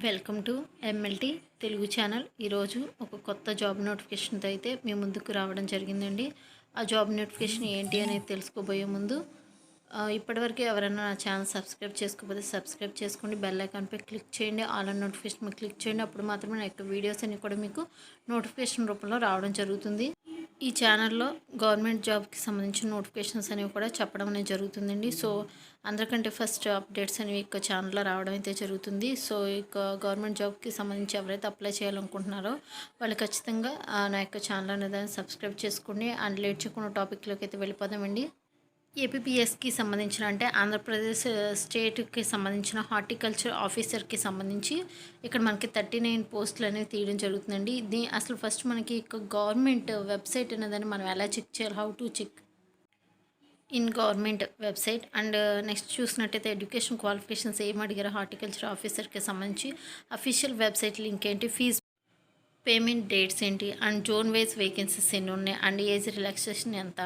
Welcome to MLT Telugu channel. ఈరోజు ఒక కొత్త జాబ్ నోటిఫికేషన్తో అయితే మీ ముందుకు రావడం జరిగిందండి. ఆ జాబ్ నోటిఫికేషన్ ఏంటి అనేది తెలుసుకోబోయే ముందు ఇప్పటివరకు ఎవరైనా నా ఛానల్ సబ్స్క్రైబ్ చేసుకోకపోతే సబ్స్క్రైబ్ చేసుకోండి. బెల్ ఐకాన్పై క్లిక్ చేయండి. ఆల్ అండ్ నోటిఫికేషన్ మీద క్లిక్ చేయండి. అప్పుడు మాత్రమే నా యొక్క వీడియోస్ అన్ని కూడా మీకు నోటిఫికేషన్ రూపంలో రావడం జరుగుతుంది. ఈ ఛానల్లో గవర్నమెంట్ జాబ్కి సంబంధించిన నోటిఫికేషన్స్ అనేవి కూడా చెప్పడం అనేది జరుగుతుందండి. సో అందరికంటే ఫస్ట్ అప్డేట్స్ అనేవి ఇక ఛానల్లో రావడం అయితే జరుగుతుంది. సో ఇక గవర్నమెంట్ జాబ్కి సంబంధించి ఎవరైతే అప్లై చేయాలనుకుంటున్నారో వాళ్ళు ఖచ్చితంగా నా యొక్క ఛానల్ అనేది సబ్స్క్రైబ్ చేసుకోండి. అండ్ లేట్ చేయకుండా టాపిక్లోకి అయితే వెళ్ళిపోదామండి. ఏపీపీఎస్కి సంబంధించిన అంటే ఆంధ్రప్రదేశ్ స్టేట్కి సంబంధించిన హార్టికల్చర్ ఆఫీసర్కి సంబంధించి ఇక్కడ మనకి 39 పోస్టులు అనేవి తీయడం జరుగుతుందండి. ఇది అసలు ఫస్ట్ మనకి గవర్నమెంట్ వెబ్సైట్ అనేదని మనం ఎలా చెక్ చేయాలి, how to check in government website. And next చూసినట్టయితే ఎడ్యుకేషన్ క్వాలిఫికేషన్స్ ఏం అడిగారు హార్టికల్చర్ ఆఫీసర్కి సంబంధించి అఫీషియల్ వెబ్సైట్ లింక్ ఏంటి, ఫీజు పేమెంట్ డేట్స్ ఏంటి, అండ్ జోన్ వైజ్ వేకెన్సీస్ ఎన్ని ఉన్నాయి, అండ్ ఏజ్ రిలాక్సేషన్ ఎంత,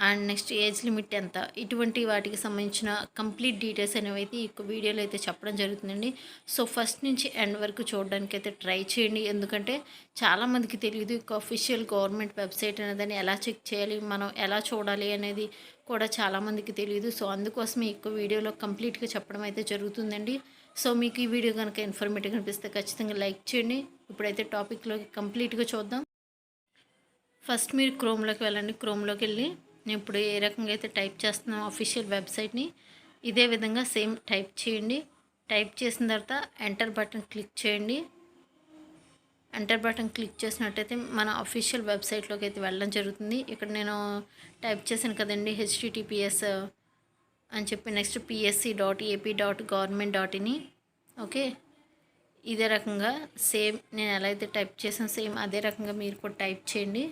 అండ్ నెక్స్ట్ ఏజ్ లిమిట్ ఎంత, ఇటువంటి వాటికి సంబంధించిన కంప్లీట్ డీటెయిల్స్ అనేవి అయితే ఈ వీడియోలో అయితే చెప్పడం జరుగుతుందండి. సో ఫస్ట్ నుంచి ఎండ్ వరకు చూడడానికి అయితే ట్రై చేయండి. ఎందుకంటే చాలామందికి తెలియదు ఇక అఫీషియల్ గవర్నమెంట్ వెబ్సైట్ అనేదని ఎలా చెక్ చేయాలి, మనం ఎలా చూడాలి అనేది కూడా చాలామందికి తెలియదు. సో అందుకోసమే ఈ వీడియోలో కంప్లీట్గా చెప్పడం అయితే జరుగుతుందండి. సో మీకు ఈ వీడియో కనుక ఇన్ఫర్మేటివ్ అనిపిస్తే ఖచ్చితంగా లైక్ చేయండి. ఇప్పుడైతే టాపిక్లోకి కంప్లీట్గా చూద్దాం. ఫస్ట్ మీరు క్రోమ్లోకి వెళ్ళండి. క్రోమ్లోకి వెళ్ళి నేను ఇప్పుడు ఏ రకంగా అయితే టైప్ చేస్తున్నాం అఫీషియల్ వెబ్సైట్ని ఇదే విధంగా సేమ్ టైప్ చేయండి. టైప్ చేసిన తర్వాత ఎంటర్ బటన్ క్లిక్ చేయండి. ఎంటర్ బటన్ క్లిక్ చేసినట్టయితే మన అఫీషియల్ వెబ్సైట్లోకి అయితే వెళ్ళడం జరుగుతుంది. ఇక్కడ నేను టైప్ చేశాను కదండి https అని చెప్పి నెక్స్ట్ psc.ap.government.in. ఓకే, ఇదే రకంగా సేమ్ నేను ఎలా అయితే టైప్ చేసాను సేమ్ అదే రకంగా మీరు కూడా టైప్ చేయండి.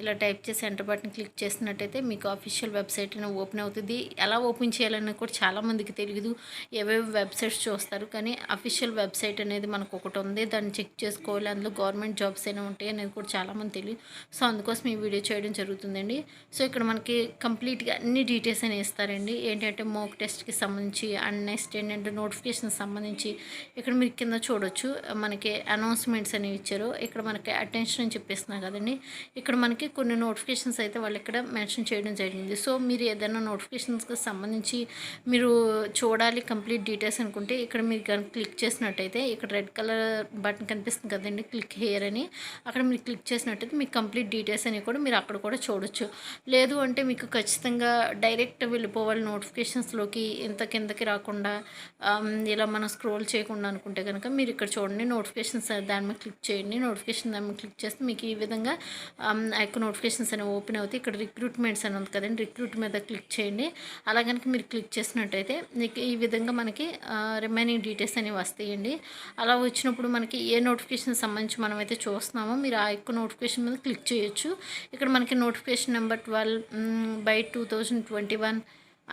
ఇలా టైప్ చేసి ఎంటర్ బటన్ క్లిక్ చేసినట్టయితే మీకు అఫీషియల్ వెబ్సైట్ అనేది ఓపెన్ అవుతుంది. ఎలా ఓపెన్ చేయాలని కూడా చాలామందికి తెలియదు. ఏవేవి వెబ్సైట్స్ చూస్తారు, కానీ అఫీషియల్ వెబ్సైట్ అనేది మనకు ఒకటి ఉంది, దాన్ని చెక్ చేసుకోవాలి. అందులో గవర్నమెంట్ జాబ్స్ అయినా ఉంటాయి అనేది కూడా చాలామంది తెలియదు. సో అందుకోసం ఈ వీడియో చేయడం జరుగుతుందండి. సో ఇక్కడ మనకి కంప్లీట్గా అన్ని డీటెయిల్స్ అనేవి ఇస్తారండి. ఏంటంటే మోక్ టెస్ట్కి సంబంధించి అండ్ నెక్స్ట్ ఏంటంటే నోటిఫికేషన్ సంబంధించి ఇక్కడ మీరు కింద చూడొచ్చు మనకి అనౌన్స్మెంట్స్ అనేవి ఇచ్చారు. ఇక్కడ మనకి అటెన్షన్ అని చెప్పేస్తున్నారు కదండి. ఇక్కడ మనకి కొన్ని నోటిఫికేషన్స్ అయితే వాళ్ళు ఇక్కడ మెన్షన్ చేయడం జరిగింది. సో మీరు ఏదైనా నోటిఫికేషన్స్కి సంబంధించి మీరు చూడాలి కంప్లీట్ డీటెయిల్స్ అనుకుంటే ఇక్కడ మీరు కనుక క్లిక్ చేసినట్టయితే ఇక్కడ రెడ్ కలర్ బటన్ కనిపిస్తుంది కదండి, క్లిక్ హియర్ అని. అక్కడ మీరు క్లిక్ చేసినట్టయితే మీకు కంప్లీట్ డీటెయిల్స్ అని కూడా మీరు అక్కడ కూడా చూడొచ్చు. లేదు అంటే మీకు ఖచ్చితంగా డైరెక్ట్ వెళ్ళిపోవాలి నోటిఫికేషన్స్లోకి, ఇంత కిందకి రాకుండా ఇలా మనం స్క్రోల్ చేయకుండా అనుకుంటే కనుక మీరు ఇక్కడ చూడండి నోటిఫికేషన్స్ దాని మీద క్లిక్ చేయండి. నోటిఫికేషన్ దాని మీద క్లిక్ చేస్తే మీకు ఈ విధంగా నోటిఫికేషన్స్ అనేవి ఓపెన్ అవుతాయి. ఇక్కడ రిక్రూట్మెంట్స్ అని ఉంది కదండి, రిక్రూట్ మీద క్లిక్ చేయండి. అలా కనుక మీరు క్లిక్ చేసినట్టయితే మీకు ఈ విధంగా మనకి రిమైనింగ్ డీటెయిల్స్ అనేవి వస్తాయండి. అలా వచ్చినప్పుడు మనకి ఏ నోటిఫికేషన్ సంబంధించి మనం అయితే చూస్తున్నామో మీరు ఆ యొక్క నోటిఫికేషన్ మీద క్లిక్ చేయొచ్చు. ఇక్కడ మనకి notification number 12/2021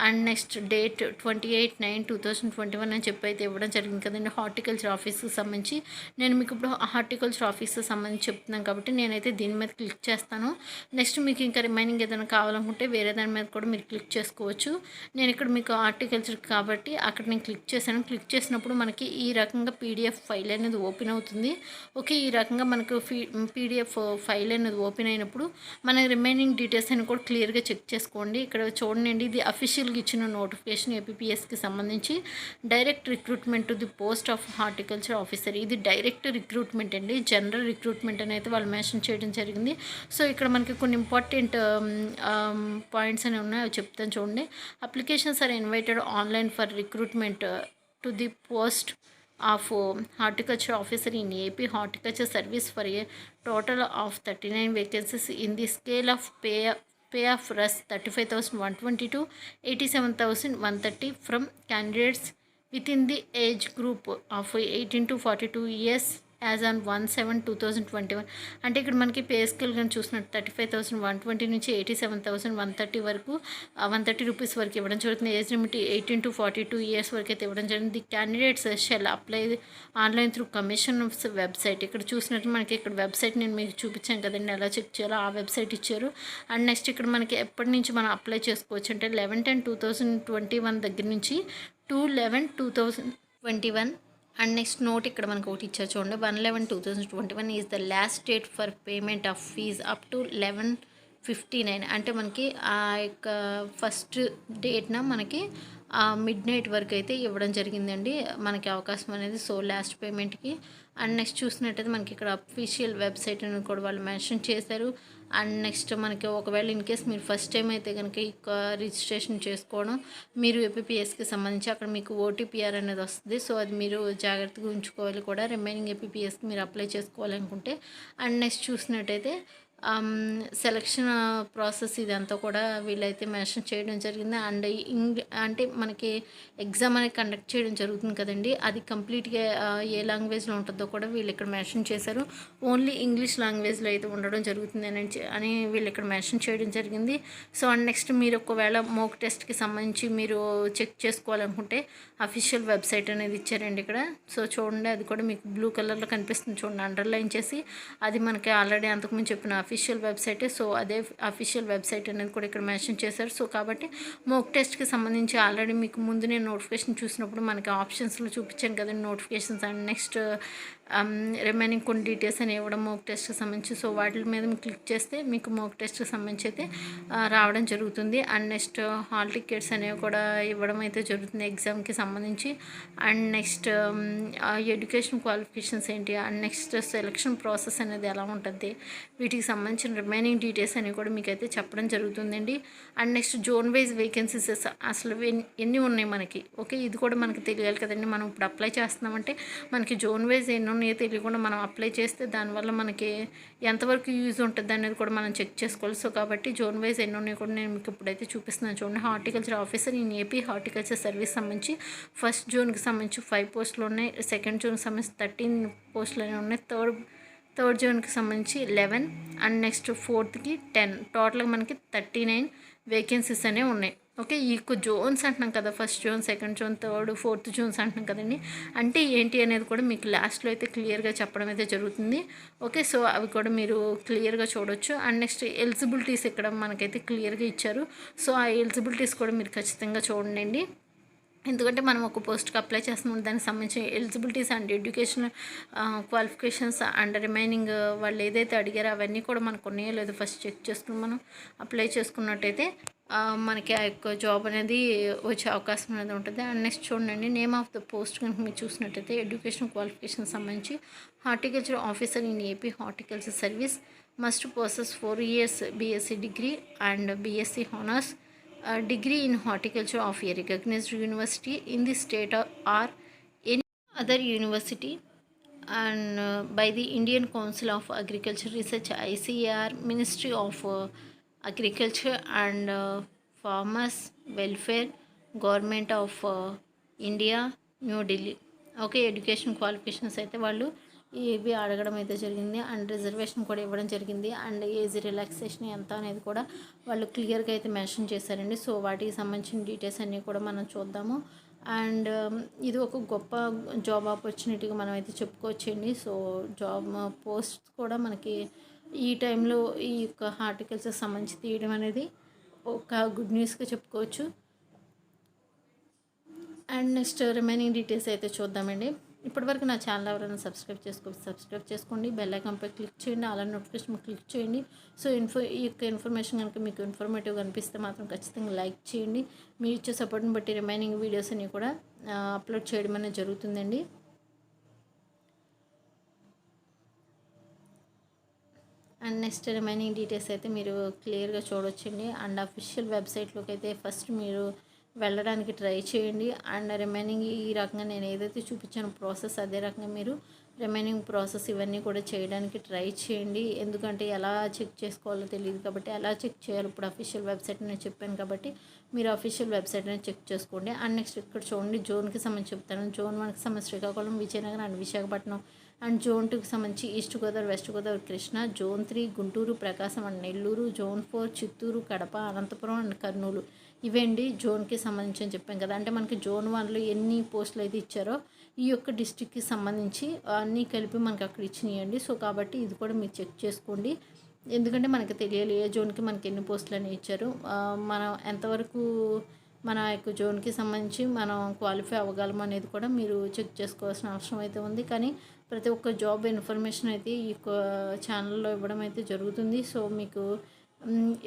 and next date 28/9/2021 అని చెప్పి అయితే ఇవ్వడం జరిగింది కదండి హార్టికల్చర్ ఆఫీస్కి సంబంధించి. నేను మీకు ఇప్పుడు హార్టికల్చర్ ఆఫీస్కి సంబంధించి చెప్తున్నాను కాబట్టి నేనైతే దీని మీద క్లిక్ చేస్తాను. నెక్స్ట్ మీకు ఇంకా రిమైనింగ్ ఏదైనా కావాలనుకుంటే వేరే దాని మీద కూడా మీరు క్లిక్ చేసుకోవచ్చు. నేను ఇక్కడ మీకు హార్టికల్చర్ కాబట్టి అక్కడ నేను క్లిక్ చేశాను. క్లిక్ చేసినప్పుడు మనకి ఈ రకంగా పీడిఎఫ్ ఫైల్ అనేది ఓపెన్ అవుతుంది. ఓకే, ఈ రకంగా మనకు పీడిఎఫ్ ఫైల్ అనేది ఓపెన్ అయినప్పుడు మన రిమైనింగ్ డీటెయిల్స్ అని కూడా క్లియర్గా చెక్ చేసుకోండి. ఇక్కడ చూడండి, ఇది అఫీషియల్ ఇచ్చిన నోటిఫికేషన్ ఏపీపీఎస్కి సంబంధించి direct recruitment to the post of horticulture officer. ఇది డైరెక్ట్ రిక్రూట్మెంట్ అండి, జనరల్ రిక్రూట్మెంట్ అని అయితే వాళ్ళు మెన్షన్ చేయడం జరిగింది. సో ఇక్కడ మనకి కొన్ని ఇంపార్టెంట్ పాయింట్స్ అనేవి ఉన్నాయి, అవి చెప్తాను చూడండి. Applications are invited online for recruitment to the post of horticulture officer in AP horticulture service for a total of 39 vacancies in the scale of pay of Rs 35,120 to 87,130 from candidates within the age group of 18 to 42 years as on 1/7/2021. అంటే ఇక్కడ మనకి pay scale కానీ చూసినట్టు 35,120 నుంచి 87,130 వరకు 130 rupees వరకు ఇవ్వడం జరుగుతుంది. ఏజ్ లిమిట్ 18 to 42 ఇయర్స్ వరకు అయితే ఇవ్వడం జరిగింది. The candidates shall apply online through commission website. ఇక్కడ చూసినట్టు మనకి ఇక్కడ వెబ్సైట్ నేను మీకు చూపించాను కదండి, ఎలా చెక్ చేయాలో ఆ వెబ్సైట్ ఇచ్చారు. అండ్ నెక్స్ట్ ఇక్కడ మనకి ఎప్పటి నుంచి మనం అప్లై చేసుకోవచ్చు అంటే 11/10/2021 దగ్గర నుంచి 2/11/2021 21 అండ్ నెక్స్ట్ నోట్ ఇక్కడ మనకు ఒకటి ఇచ్చారు చూడండి 1/11/2021 is the last date for payment of fee up to 11:59 అంటే మనకి ఆ యొక్క ఫస్ట్ డేట్న మనకి మిడ్ నైట్ వరకు అయితే ఇవ్వడం జరిగిందండి మనకి అవకాశం అనేది. సో లాస్ట్ పేమెంట్కి అండ్ నెక్స్ట్ చూసినట్టయితే మనకి ఇక్కడ అఫీషియల్ వెబ్సైట్ అని కూడా వాళ్ళు మెన్షన్ చేశారు. అండ్ నెక్స్ట్ మనకి ఒకవేళ ఇన్ కేస్ మీరు ఫస్ట్ టైం అయితే కనుక రిజిస్ట్రేషన్ చేసుకోవడం మీరు ఏపీఎస్కి సంబంధించి అక్కడ మీకు ఓటీపీఆర్ అనేది వస్తుంది. సో అది మీరు జాగ్రత్తగా ఉంచుకోవాలి కూడా రిమైనింగ్ ఏపీఎస్కి మీరు అప్లై చేసుకోవాలనుకుంటే. అండ్ నెక్స్ట్ చూసినట్టయితే సెలక్షన్ ప్రాసెస్ ఇదంతా కూడా వీళ్ళైతే మెన్షన్ చేయడం జరిగింది. అండ్ అంటే మనకి ఎగ్జామ్ అనేది కండక్ట్ చేయడం జరుగుతుంది కదండి, అది కంప్లీట్గా ఏ లాంగ్వేజ్లో ఉంటుందో కూడా వీళ్ళు ఇక్కడ మెన్షన్ చేశారు. ఓన్లీ ఇంగ్లీష్ లాంగ్వేజ్లో అయితే ఉండడం జరుగుతుంది అని వీళ్ళు ఇక్కడ మెన్షన్ చేయడం జరిగింది. సో అండ్ నెక్స్ట్ మీరు ఒకవేళ మోక్ టెస్ట్కి సంబంధించి మీరు చెక్ చేసుకోవాలనుకుంటే అఫీషియల్ వెబ్సైట్ అనేది ఇచ్చారండి ఇక్కడ. సో చూడండి, అది కూడా మీకు బ్లూ కలర్లో కనిపిస్తుంది చూడండి, అండర్లైన్ చేసి. అది మనకి ఆల్రెడీ అంతకుముందు చెప్పిన అఫీషియల్ వెబ్సైటే. సో అదే అఫీషియల్ వెబ్సైట్ అనేది కూడా ఇక్కడ మెన్షన్ చేశారు. సో కాబట్టి మోక్ టెస్ట్కి సంబంధించి ఆల్రెడీ మీకు ముందు నేను నోటిఫికేషన్ చూసినప్పుడు మనకి ఆప్షన్స్లో చూపించాను కదండి నోటిఫికేషన్స్. అండ్ నెక్స్ట్ రిమైనింగ్ కొన్ని డీటెయిల్స్ అని ఇవ్వడం మోక్ టెస్ట్కి సంబంధించి. సో వాటి మీద మీరు క్లిక్ చేస్తే మీకు మోక్ టెస్ట్కి సంబంధించి అయితే రావడం జరుగుతుంది. అండ్ నెక్స్ట్ హాల్ టికెట్స్ అనేవి కూడా ఇవ్వడం అయితే జరుగుతుంది ఎగ్జామ్కి సంబంధించి. అండ్ నెక్స్ట్ ఎడ్యుకేషన్ క్వాలిఫికేషన్స్ ఏంటి, అండ్ నెక్స్ట్ సెలక్షన్ ప్రాసెస్ అనేది ఎలా ఉంటుంది, వీటికి సంబంధించిన రిమైనింగ్ డీటెయిల్స్ అనేవి కూడా మీకు అయితే చెప్పడం జరుగుతుందండి. And next zone wise vacancies అసలు ఎన్ని ఉన్నాయి మనకి, ఓకే ఇది కూడా మనకి తెలియాలి కదండి. మనం ఇప్పుడు అప్లై చేస్తున్నామంటే మనకి జోన్ వైజ్ ఎన్ని ఉన్నాయో తెలియకుండా మనం అప్లై చేస్తే దానివల్ల మనకి ఎంతవరకు యూజ్ ఉంటుంది అనేది కూడా మనం చెక్ చేసుకోవాలి. సో కాబట్టి జోన్ వైజ్ ఎన్ని ఉన్నాయో కూడా నేను మీకు ఇప్పుడైతే చూపిస్తున్నాను చూడండి. Horticulture officer in AP horticulture service సంబంధించి ఫస్ట్ జోన్కి సంబంధించి 5 పోస్టులు ఉన్నాయి, సెకండ్ జోన్కి సంబంధించి 13 పోస్టులు అనేవి ఉన్నాయి, థర్డ్ జోన్కి సంబంధించి 11 అండ్ నెక్స్ట్ ఫోర్త్కి 10, టోటల్గా మనకి 39 వేకెన్సీస్ అనేవి ఉన్నాయి. ఓకే ఈ జోన్స్ అంటున్నాం కదా, first zone, second zone, third, fourth zones అంటున్నాం కదండి. అంటే ఏంటి అనేది కూడా మీకు లాస్ట్లో అయితే క్లియర్గా చెప్పడం అయితే జరుగుతుంది. ఓకే సో అవి కూడా మీరు క్లియర్గా చూడొచ్చు. అండ్ నెక్స్ట్ ఎలిజిబిలిటీస్ ఇక్కడ మనకైతే క్లియర్గా ఇచ్చారు. సో ఆ ఎలిజిబిలిటీస్ కూడా మీరు ఖచ్చితంగా చూడండి. ఎందుకంటే మనం ఒక పోస్ట్కి అప్లై చేస్తున్నాం, దానికి సంబంధించిన eligibilities and education qualifications and remaining వాళ్ళు ఏదైతే అడిగారో అవన్నీ కూడా మనకు ఉన్నాయో లేదో ఫస్ట్ చెక్ చేసుకుని మనం అప్లై చేసుకున్నట్టయితే మనకి ఆ యొక్క జాబ్ అనేది వచ్చే అవకాశం అనేది ఉంటుంది. అండ్ నెక్స్ట్ చూడండి, నేమ్ ఆఫ్ ద పోస్ట్ కనుక మీరు చూసినట్టయితే ఎడ్యుకేషన్ క్వాలిఫికేషన్ సంబంధించి horticulture officer in AP horticulture service must process 4 years BSc degree and BSc honours degree in horticulture of a recognized university in the state or any other university and by the Indian Council of Agriculture Research ICAR, Ministry of Agriculture and Farmers Welfare, Government of India, New Delhi. Okay education qualifications అయితే వాళ్ళు ఇవి అడగడం అయితే జరిగింది. And reservation కూడా ఇవ్వడం జరిగింది. And age relaxation ఎంత అనేది కూడా వాళ్ళు క్లియర్గా అయితే మెన్షన్ చేశారండి. సో వాటికి సంబంధించిన డీటెయిల్స్ అన్నీ కూడా మనం చూద్దాము. అండ్ ఇది ఒక గొప్ప జాబ్ ఆపర్చునిటీగా మనం అయితే చెప్పుకోవచ్చండి. సో జాబ్ పోస్ట్ కూడా మనకి ఈ టైంలో ఈ యొక్క హార్టికల్చర్ సంబంధించి తీయడం అనేది ఒక గుడ్ న్యూస్గా చెప్పుకోవచ్చు. అండ్ నెక్స్ట్ రిమైనింగ్ డీటెయిల్స్ అయితే చూద్దామండి. ఇప్పటివరకు నా ఛానల్ ఎవరైనా సబ్స్క్రైబ్ చేసుకోండి, బెల్ ఐకాన్పై క్లిక్ చేయండి, అలా నోటిఫికేషన్ క్లిక్ చేయండి. సో ఈ యొక్క ఇన్ఫర్మేషన్ కనుక మీకు ఇన్ఫర్మేటివ్గా అనిపిస్తే మాత్రం ఖచ్చితంగా లైక్ చేయండి. మీరు ఇచ్చే సపోర్ట్ని బట్టి రిమైనింగ్ వీడియోస్ అన్ని కూడా అప్లోడ్ చేయడం అనేది జరుగుతుందండి. అండ్ నెక్స్ట్ రిమైనింగ్ డీటెయిల్స్ అయితే మీరు క్లియర్గా చూడొచ్చండి. అండ్ అఫీషియల్ వెబ్సైట్లోకి అయితే ఫస్ట్ మీరు వెళ్ళడానికి ట్రై చేయండి. అండ్ రిమైనింగ్ ఈ రకంగా నేను ఏదైతే చూపించాను ప్రాసెస్ అదే రకంగా మీరు రిమైనింగ్ ప్రాసెస్ ఇవన్నీ కూడా చేయడానికి ట్రై చేయండి. ఎందుకంటే ఎలా చెక్ చేసుకోవాలో తెలియదు కాబట్టి ఎలా చెక్ చేయాలి ఇప్పుడు అఫీషియల్ వెబ్సైట్ నేను చెప్పాను కాబట్టి మీరు అఫీషియల్ వెబ్సైట్ అనేది చెక్ చేసుకోండి. అండ్ నెక్స్ట్ ఇక్కడ చూడండి జోన్కి సంబంధించి చెప్తాను. జోన్ 1కి సంబంధించి Srikakulam, Vizianagaram and Visakhapatnam. And zone 2కి సంబంధించి east Godavari, west Godavari, Krishna. Zone 3 Guntur, Prakasam and Nellore. Zone 4 Chittoor, Kadapa, Anantapur and Kurnool. ఇవేంటి జోన్కి సంబంధించి అని చెప్పాం కదా. అంటే మనకి జోన్ 1లో ఎన్ని పోస్టులు అయితే ఇచ్చారో ఈ యొక్క డిస్ట్రిక్ట్కి సంబంధించి అన్నీ కలిపి మనకి అక్కడ ఇచ్చినాయండి. సో కాబట్టి ఇది కూడా మీరు చెక్ చేసుకోండి. ఎందుకంటే మనకి తెలియాలి ఏ జోన్కి మనకి ఎన్ని పోస్టులు అని ఇచ్చారు, మనం ఎంతవరకు మన యొక్క జోన్కి సంబంధించి మనం క్వాలిఫై అవ్వగలం అనేది కూడా మీరు చెక్ చేసుకోవాల్సిన అవసరం అయితే ఉంది. కానీ ప్రతి ఒక్క జాబ్ ఇన్ఫర్మేషన్ అయితే ఈ ఛానల్లో ఇవ్వడం అయితే జరుగుతుంది. సో మీకు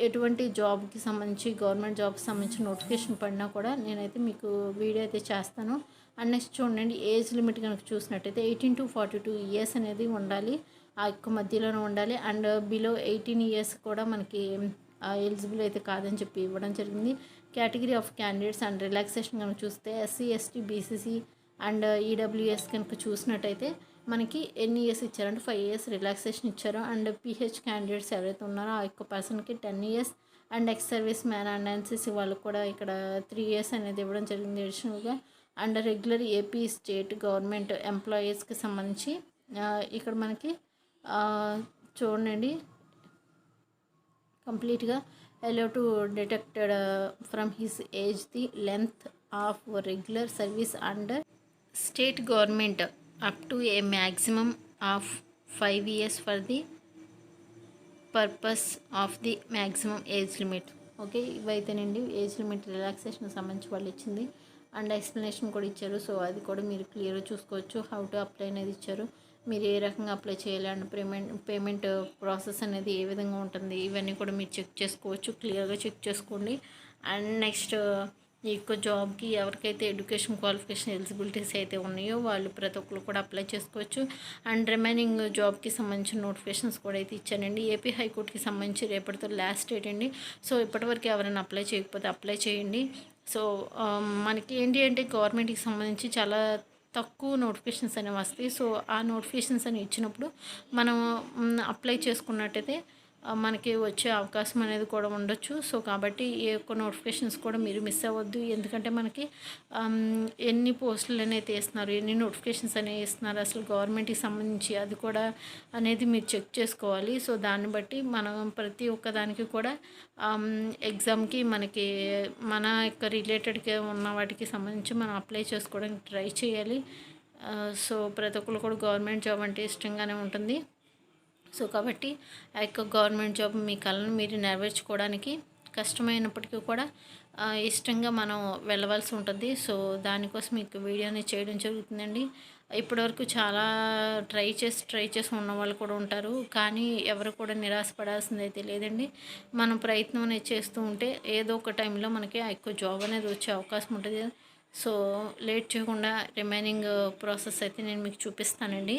ఎటువంటి జాబ్కి సంబంధించి గవర్నమెంట్ జాబ్కి సంబంధించి నోటిఫికేషన్ పడినా కూడా నేనైతే మీకు వీడియో అయితే చేస్తాను. అండ్ నెక్స్ట్ చూడండి, ఏజ్ లిమిట్ కనుక చూసినట్టయితే 18 to 42 ఇయర్స్ అనేది ఉండాలి, ఆ యొక్క మధ్యలోనే ఉండాలి. అండ్ బిలో 18 ఇయర్స్ కూడా మనకి ఎలిజిబుల్ అయితే కాదని చెప్పి ఇవ్వడం జరిగింది. Category of candidates and relaxation కనుక చూస్తే SC, ST, BCC and EWS కనుక చూసినట్టయితే మనకి ఎన్ని ఇయర్స్ ఇచ్చారంటే 5 ఇయర్స్ రిలాక్సేషన్ ఇచ్చారు. అండ్ పీహెచ్ క్యాండిడేట్స్ ఎవరైతే ఉన్నారో ఆ యొక్క పర్సన్కి 10 years and ex service man and NCC వాళ్ళకు కూడా ఇక్కడ 3 ఇయర్స్ అనేది ఇవ్వడం జరిగింది అడిషనల్గా. And regular AP state government ఎంప్లాయీస్కి సంబంధించి ఇక్కడ మనకి చూడండి, కంప్లీట్గా allow to detected from his age the length of regular service under state government up to a maximum of 5 years for the purpose of the maximum age limit. Okay, ఇవైతేనండి age limit relaxation సంబంధించి వాళ్ళు ఇచ్చింది. And explanation కూడా ఇచ్చారు. So అది కూడా మీరు క్లియర్గా చూసుకోవచ్చు. హౌ టు అప్లై అనేది ఇచ్చారు, మీరు ఏ రకంగా అప్లై చేయాలి అండ్ పేమెంట్ ప్రాసెస్ అనేది ఏ విధంగా ఉంటుంది, ఇవన్నీ కూడా మీరు చెక్ చేసుకోవచ్చు. క్లియర్గా చెక్ చేసుకోండి. అండ్ నెక్స్ట్ ఈ యొక్క జాబ్కి ఎవరికైతే ఎడ్యుకేషన్ క్వాలిఫికేషన్ ఎలిజిబిలిటీస్ అయితే ఉన్నాయో వాళ్ళు ప్రతి ఒక్కరు కూడా అప్లై చేసుకోవచ్చు. అండ్ రిమైనింగ్ జాబ్కి సంబంధించిన నోటిఫికేషన్స్ కూడా అయితే ఇచ్చానండి. ఏపీ హైకోర్టుకి సంబంధించి రేపటితో లాస్ట్ డేట్ అండి. సో ఇప్పటివరకు ఎవరైనా అప్లై చేయకపోతే అప్లై చేయండి. సో మనకి ఏంటి అంటే గవర్నమెంట్కి సంబంధించి చాలా తక్కువ నోటిఫికేషన్స్ అనేవి వస్తాయి. సో ఆ నోటిఫికేషన్స్ అని ఇచ్చినప్పుడు మనం అప్లై చేసుకున్నట్టయితే మనకి వచ్చే అవకాశం అనేది కూడా ఉండొచ్చు. సో కాబట్టి ఏ ఒక్క నోటిఫికేషన్స్ కూడా మీరు మిస్ అవ్వద్దు. ఎందుకంటే మనకి ఎన్ని పోస్టులు అనేది ఇస్తున్నారు, ఎన్ని నోటిఫికేషన్స్ అనేవి ఇస్తున్నారు, అసలు గవర్నమెంట్కి సంబంధించి అది కూడా అనేది మీరు చెక్ చేసుకోవాలి. సో దాన్ని బట్టి మనం ప్రతి ఒక్క దానికి కూడా ఎగ్జామ్కి మనకి మన యొక్క రిలేటెడ్గా ఉన్న వాటికి సంబంధించి మనం అప్లై చేసుకోవడానికి ట్రై చేయాలి. సో ప్రతి ఒక్కరు కూడా గవర్నమెంట్ జాబ్ అంటే ఇష్టంగానే ఉంటుంది. సో కాబట్టి ఆ యొక్క గవర్నమెంట్ జాబ్ మీ కళను మీరు నెరవేర్చుకోవడానికి కష్టమైనప్పటికీ కూడా ఇష్టంగా మనం వెళ్ళవలసి ఉంటుంది. సో దానికోసం మీకు వీడియోని చేయడం జరుగుతుందండి. ఇప్పటివరకు చాలా ట్రై చేసి ఉన్న వాళ్ళు కూడా ఉంటారు, కానీ ఎవరు కూడా నిరాశపడాల్సింది అయితే లేదండి. మనం ప్రయత్నం అనేది చేస్తూ ఉంటే ఏదో ఒక టైంలో మనకి ఆ యొక్క జాబ్ అనేది వచ్చే అవకాశం ఉంటుంది. సో లేట్ చేయకుండా రిమైనింగ్ ప్రాసెస్ అయితే నేను మీకు చూపిస్తానండి.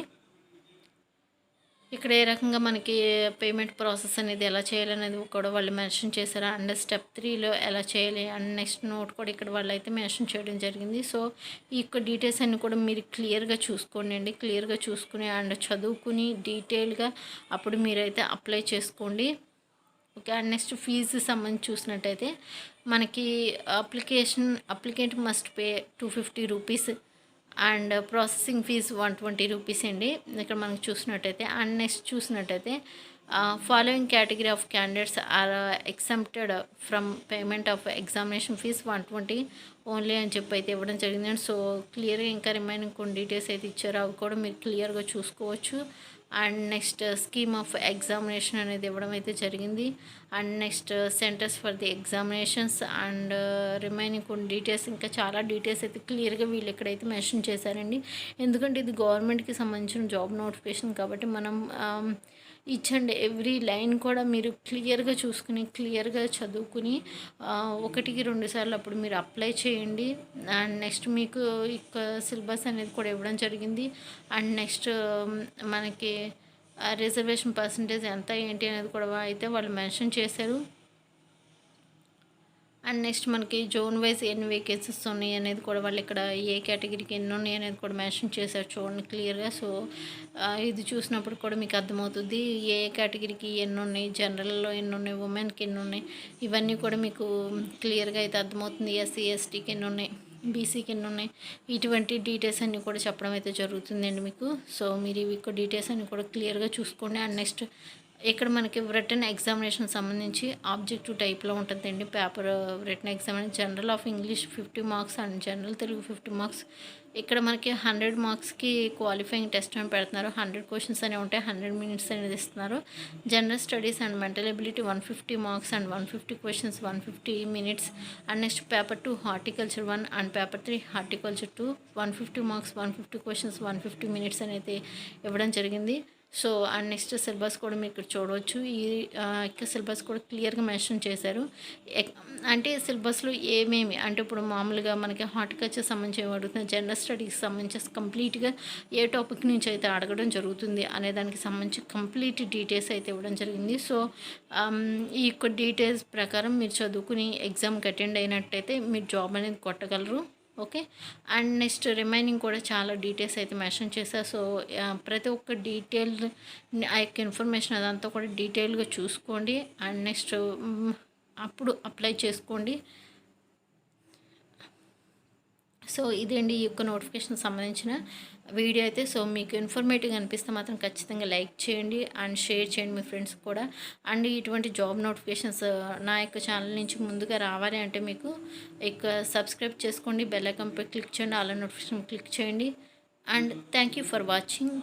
ఇక్కడ ఏ రకంగా మనకి పేమెంట్ ప్రాసెస్ అనేది ఎలా చేయాలనేది కూడా వాళ్ళు మెన్షన్ చేశారు. అండ్ స్టెప్ 3లో ఎలా చేయాలి అండ్ నెక్స్ట్ నోట్ కూడా ఇక్కడ వాళ్ళు అయితే మెన్షన్ చేయడం జరిగింది. సో ఈ యొక్క డీటెయిల్స్ అన్నీ కూడా మీరు క్లియర్గా చూసుకోండి అండి. క్లియర్గా చూసుకుని అండ్ చదువుకుని డీటెయిల్గా అప్పుడు మీరైతే అప్లై చేసుకోండి. ఓకే, అండ్ నెక్స్ట్ ఫీజు సంబంధించి చూసినట్టయితే మనకి applicant must pay 250 rupees and processing fee 120 rupees అండి ఇక్కడ మనకి చూసినట్టయితే. అండ్ నెక్స్ట్ చూసినట్టయితే following category of candidates are exempted from payment of examination fee 120 only అని చెప్పి అయితే ఇవ్వడం జరిగిందండి. సో క్లియర్గా ఇంకా రిమైనింగ్ కొన్ని డీటెయిల్స్ అయితే ఇచ్చారు, అవి కూడా మీరు క్లియర్గా చూసుకోవచ్చు. And next scheme of examination అనేది ఇవ్వడం అయితే జరిగింది. And next centres for the examinations and remaining కొన్ని డీటెయిల్స్, ఇంకా చాలా డీటెయిల్స్ అయితే క్లియర్గా వీళ్ళు ఇక్కడైతే మెన్షన్ చేశారండి. ఎందుకంటే ఇది గవర్నమెంట్కి సంబంధించిన జాబ్ నోటిఫికేషన్ కాబట్టి మనం ఇచ్చండి ఎవ్రీ లైన్ కూడా మీరు క్లియర్గా చూసుకుని క్లియర్గా చదువుకుని 1-2 సార్లు అప్పుడు మీరు అప్లై చేయండి. అండ్ నెక్స్ట్ మీకు ఇక సిలబస్ అనేది కూడా ఇవ్వడం జరిగింది. అండ్ నెక్స్ట్ మనకి రిజర్వేషన్ పర్సంటేజ్ ఎంత ఏంటి అనేది కూడా అయితే వాళ్ళు మెన్షన్ చేశారు. అండ్ నెక్స్ట్ మనకి జోన్ వైజ్ ఎన్ని వేకెన్సీస్ ఉన్నాయి అనేది కూడా వాళ్ళు ఇక్కడ ఏ కేటగిరీకి ఎన్ని ఉన్నాయి అనేది కూడా మెన్షన్ చేశారు చూడండి క్లియర్గా. సో ఇది చూసినప్పుడు కూడా మీకు అర్థమవుతుంది ఏ కేటగిరీకి ఎన్ని ఉన్నాయి, జనరల్లో ఎన్ని ఉన్నాయి, ఉమెన్కి ఎన్ని ఉన్నాయి, ఇవన్నీ కూడా మీకు క్లియర్గా అయితే అర్థమవుతుంది. ఎస్సీ ఎస్టీకి ఎన్ని ఉన్నాయి, బీసీకి ఎన్ని ఉన్నాయి, ఇటువంటి డీటెయిల్స్ అన్నీ కూడా చెప్పడం అయితే జరుగుతుందండి మీకు. సో మీరు ఇవి డీటెయిల్స్ అన్నీ కూడా క్లియర్గా చూసుకోండి. అండ్ నెక్స్ట్ ఇక్కడ మనకి రిటన్ ఎగ్జామినేషన్ సంబంధించి ఆబ్జెక్టివ్ టైప్లో ఉంటుందండి paper. Written examination general of English 50 marks and general Telugu 50 marks, ఇక్కడ మనకి 100 మార్క్స్కి క్వాలిఫైయింగ్ టెస్ట్ అని పెడుతున్నారు. 100 క్వశ్చన్స్ అనేవి ఉంటాయి. 100 మినిట్స్ అనేది ఇస్తున్నారు. General studies and mental ability 150 marks and 150 questions 150 minutes. And next paper 2 horticulture 1 and paper 3 horticulture 2 150 marks 150 questions 150 minutes అనేది ఇవ్వడం జరిగింది. సో అండ్ నెక్స్ట్ సిలబస్ కూడా మీరు ఇక్కడ చూడవచ్చు. ఈ యొక్క సిలబస్ కూడా క్లియర్గా మెన్షన్ చేశారు. అంటే సిలబస్లో ఏమేమి అంటే ఇప్పుడు మామూలుగా మనకి హార్టికల్చర్ సంబంధించి అడుగుతుంది, జనరల్ స్టడీస్కి సంబంధించి కంప్లీట్గా ఏ టాపిక్ నుంచి అయితే అడగడం జరుగుతుంది అనే దానికి సంబంధించి కంప్లీట్ డీటెయిల్స్ అయితే ఇవ్వడం జరిగింది. సో ఈ యొక్క డీటెయిల్స్ ప్రకారం మీరు చదువుకుని ఎగ్జామ్కి అటెండ్ అయినట్టయితే మీరు జాబ్ అనేది కొట్టగలరు. ఓకే. అండ్ నెక్స్ట్ రిమైనింగ్ కూడా చాలా డీటెయిల్స్ అయితే మెన్షన్ చేశారు. సో ప్రతి ఒక్క డీటెయిల్ ఆ యొక్క ఇన్ఫర్మేషన్ అదంతా కూడా డీటెయిల్గా చూసుకోండి. అండ్ నెక్స్ట్ అప్పుడు అప్లై చేసుకోండి. సో ఇదండి ఈ యొక్క నోటిఫికేషన్ సంబంధించిన వీడియో అయితే. సో మీకు ఇన్ఫర్మేటివ్గా అనిపిస్తే మాత్రం ఖచ్చితంగా లైక్ చేయండి అండ్ షేర్ చేయండి మీ ఫ్రెండ్స్ కూడా. అండ్ ఇటువంటి జాబ్ నోటిఫికేషన్స్ నా యొక్క ఛానల్ నుంచి ముందుగా రావాలి అంటే మీకు ఇక సబ్స్క్రైబ్ చేసుకోండి, బెల్ ఐకాన్పై క్లిక్ చేయండి, ఆల్ నోటిఫికేషన్ క్లిక్ చేయండి. And thank you for watching.